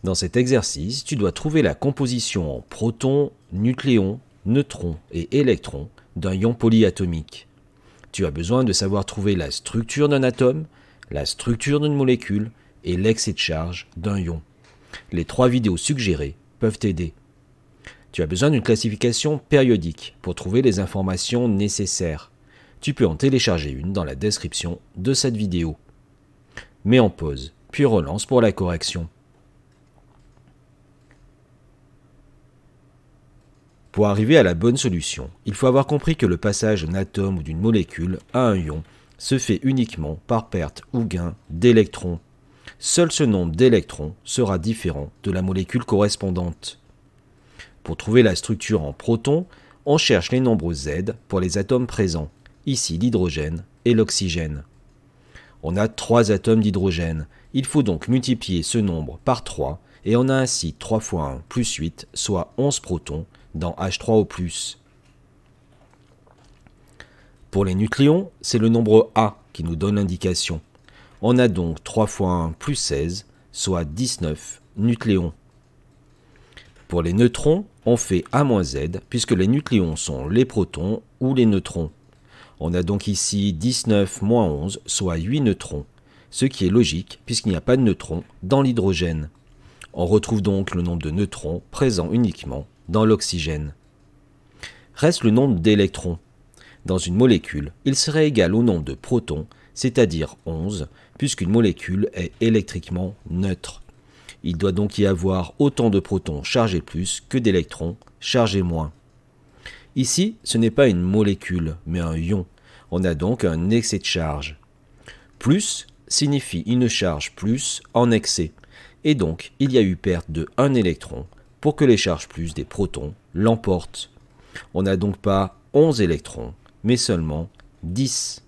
Dans cet exercice, tu dois trouver la composition en protons, nucléons, neutrons et électrons d'un ion polyatomique. Tu as besoin de savoir trouver la structure d'un atome, la structure d'une molécule et l'excès de charge d'un ion. Les 3 vidéos suggérées peuvent t'aider. Tu as besoin d'une classification périodique pour trouver les informations nécessaires. Tu peux en télécharger une dans la description de cette vidéo. Mets en pause, puis relance pour la correction. Pour arriver à la bonne solution, il faut avoir compris que le passage d'un atome ou d'une molécule à un ion se fait uniquement par perte ou gain d'électrons. Seul ce nombre d'électrons sera différent de la molécule correspondante. Pour trouver la structure en protons, on cherche les nombres Z pour les atomes présents, ici l'hydrogène et l'oxygène. On a 3 atomes d'hydrogène, il faut donc multiplier ce nombre par 3 et on a ainsi 3 fois 1 plus 8, soit 11 protons dans H3O+. Pour les nucléons, c'est le nombre A qui nous donne l'indication. On a donc 3 fois 1 plus 16, soit 19 nucléons. Pour les neutrons, on fait A-Z, puisque les nucléons sont les protons ou les neutrons. On a donc ici 19 moins 11, soit 8 neutrons, ce qui est logique puisqu'il n'y a pas de neutrons dans l'hydrogène. On retrouve donc le nombre de neutrons présents uniquement dans l'oxygène. Reste le nombre d'électrons. Dans une molécule, il serait égal au nombre de protons, c'est-à-dire 11, puisqu'une molécule est électriquement neutre. Il doit donc y avoir autant de protons chargés plus que d'électrons chargés moins. Ici, ce n'est pas une molécule, mais un ion. On a donc un excès de charge. Plus signifie une charge plus en excès, et donc il y a eu perte de 1 électron pour que les charges plus des protons l'emportent. On n'a donc pas 11 électrons, mais seulement 10.